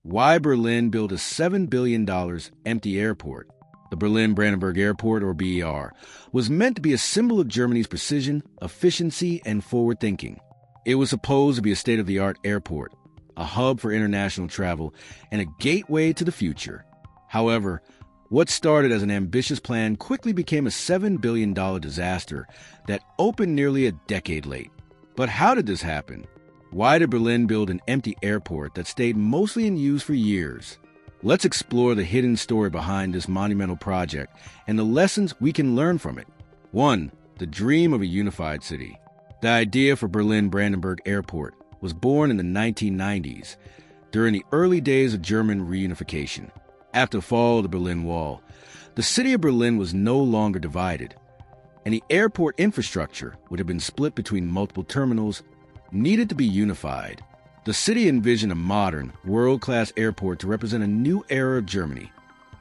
Why Berlin built a $7 billion empty airport. The Berlin-Brandenburg Airport, or BER, was meant to be a symbol of Germany's precision, efficiency, and forward-thinking. It was supposed to be a state-of-the-art airport, a hub for international travel, and a gateway to the future. However, what started as an ambitious plan quickly became a $7 billion disaster that opened nearly a decade late. But how did this happen? Why did Berlin build an empty airport that stayed mostly in use for years? Let's explore the hidden story behind this monumental project and the lessons we can learn from it. 1. The dream of a unified city. The idea for Berlin-Brandenburg Airport was born in the 1990s, during the early days of German reunification. After the fall of the Berlin Wall, the city of Berlin was no longer divided, and the airport infrastructure would have been split between multiple terminals, needed to be unified. The city envisioned a modern, world-class airport to represent a new era of Germany,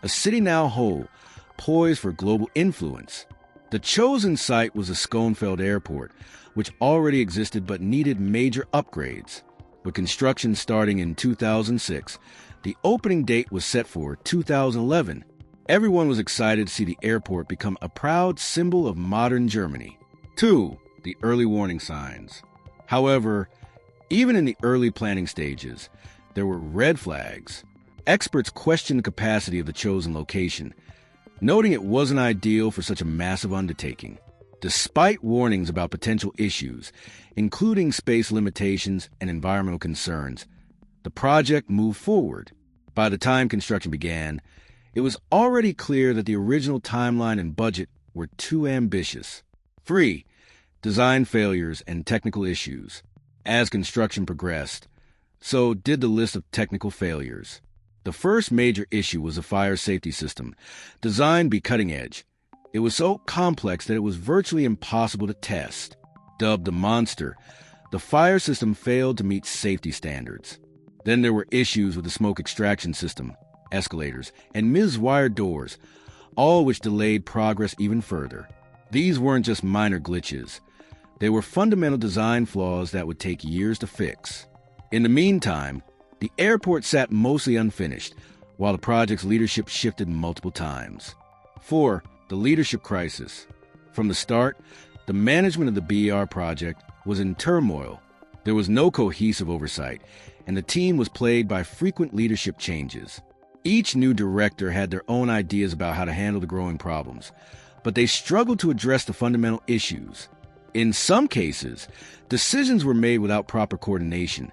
a city now whole, poised for global influence. The chosen site was the 𝐾𝐿 Airport, which already existed but needed major upgrades. With construction starting in 2006, the opening date was set for 2011. Everyone was excited to see the airport become a proud symbol of modern Germany. 2. The early warning signs. However, even in the early planning stages, there were red flags. Experts questioned the capacity of the chosen location, noting it wasn't ideal for such a massive undertaking. Despite warnings about potential issues, including space limitations and environmental concerns, the project moved forward. By the time construction began, it was already clear that the original timeline and budget were too ambitious. 3. Design failures and technical issues. As construction progressed, so did the list of technical failures. The first major issue was the fire safety system, designed to be cutting edge. It was so complex that it was virtually impossible to test. Dubbed the monster, the fire system failed to meet safety standards. Then there were issues with the smoke extraction system, escalators, and mis-wired doors, all which delayed progress even further. These weren't just minor glitches. They were fundamental design flaws that would take years to fix. In the meantime, the airport sat mostly unfinished, while the project's leadership shifted multiple times. 4. The leadership crisis. From the start, the management of the BER project was in turmoil. There was no cohesive oversight, and the team was plagued by frequent leadership changes. Each new director had their own ideas about how to handle the growing problems, but they struggled to address the fundamental issues. In some cases, decisions were made without proper coordination,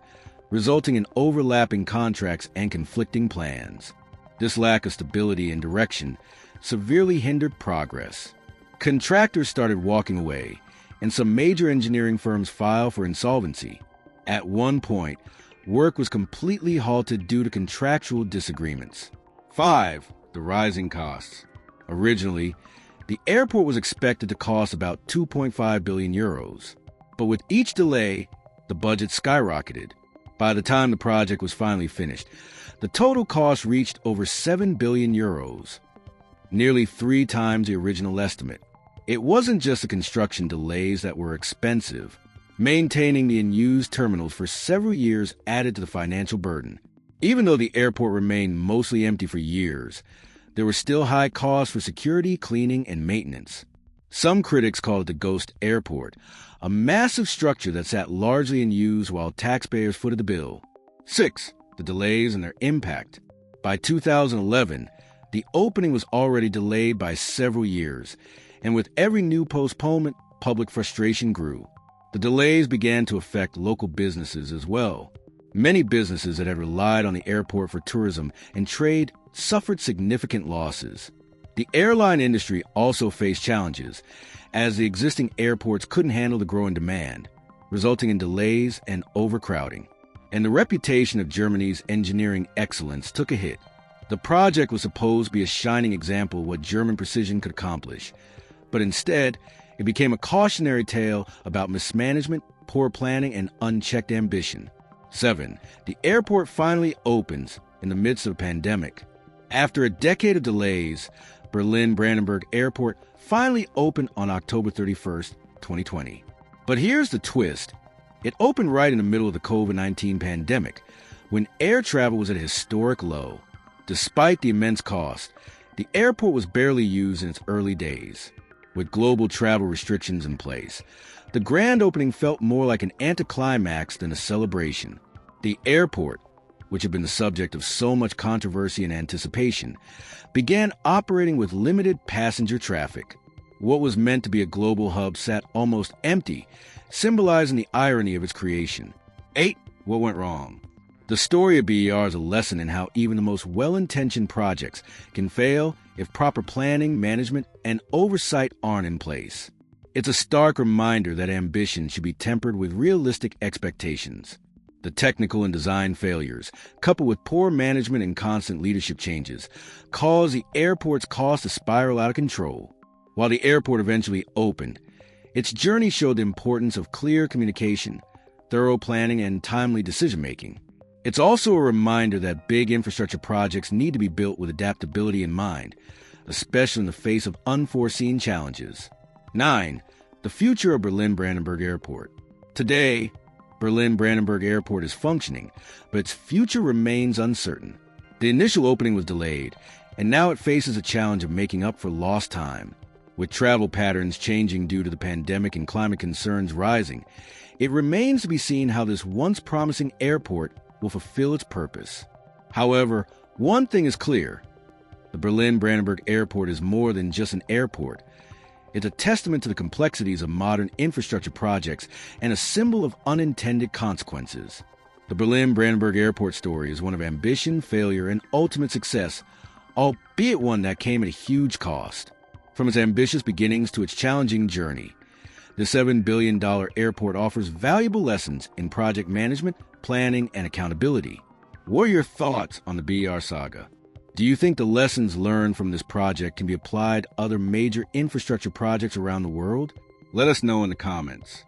resulting in overlapping contracts and conflicting plans. This lack of stability and direction severely hindered progress. Contractors started walking away, and some major engineering firms filed for insolvency. At one point, work was completely halted due to contractual disagreements. 5. The rising costs. Originally, the airport was expected to cost about 2.5 billion euros, but with each delay, the budget skyrocketed. By the time the project was finally finished, the total cost reached over 7 billion euros, nearly 3 times the original estimate. It wasn't just the construction delays that were expensive. Maintaining the unused terminals for several years added to the financial burden. Even though the airport remained mostly empty for years, there were still high costs for security, cleaning, and maintenance. Some critics call it the ghost airport, a massive structure that sat largely unused while taxpayers footed the bill. 6. The delays and their impact. By 2011, the opening was already delayed by several years, and with every new postponement, public frustration grew. The delays began to affect local businesses as well. Many businesses that had relied on the airport for tourism and trade suffered significant losses. The airline industry also faced challenges, as the existing airports couldn't handle the growing demand, resulting in delays and overcrowding. And the reputation of Germany's engineering excellence took a hit. The project was supposed to be a shining example of what German precision could accomplish, but instead, it became a cautionary tale about mismanagement, poor planning, and unchecked ambition. 7. The airport finally opens in the midst of a pandemic. After a decade of delays, Berlin-Brandenburg Airport finally opened on October 31st, 2020. But here's the twist. It opened right in the middle of the COVID-19 pandemic, When air travel was at a historic low, despite the immense cost, the airport was barely used in its early days. With global travel restrictions in place, the grand opening felt more like an anticlimax than a celebration. The airport, which had been the subject of so much controversy and anticipation, began operating with limited passenger traffic. What was meant to be a global hub sat almost empty, symbolizing the irony of its creation. 8. What went wrong? The story of BER is a lesson in how even the most well-intentioned projects can fail if proper planning, management, and oversight aren't in place. It's a stark reminder that ambition should be tempered with realistic expectations. The technical and design failures, coupled with poor management and constant leadership changes, caused the airport's cost to spiral out of control. While the airport eventually opened, its journey showed the importance of clear communication, thorough planning, and timely decision-making. It's also a reminder that big infrastructure projects need to be built with adaptability in mind, especially in the face of unforeseen challenges. 9. The future of Berlin-Brandenburg Airport. Today, Berlin-Brandenburg Airport is functioning, but its future remains uncertain. The initial opening was delayed, and now it faces a challenge of making up for lost time. With travel patterns changing due to the pandemic and climate concerns rising, it remains to be seen how this once promising airport will fulfill its purpose. However, one thing is clear. The Berlin-Brandenburg Airport is more than just an airport. It's a testament to the complexities of modern infrastructure projects and a symbol of unintended consequences. The Berlin-Brandenburg Airport story is one of ambition, failure, and ultimate success, albeit one that came at a huge cost. From its ambitious beginnings to its challenging journey, the $7 billion airport offers valuable lessons in project management, planning, and accountability. What are your thoughts on the BER saga? Do you think the lessons learned from this project can be applied to other major infrastructure projects around the world? Let us know in the comments.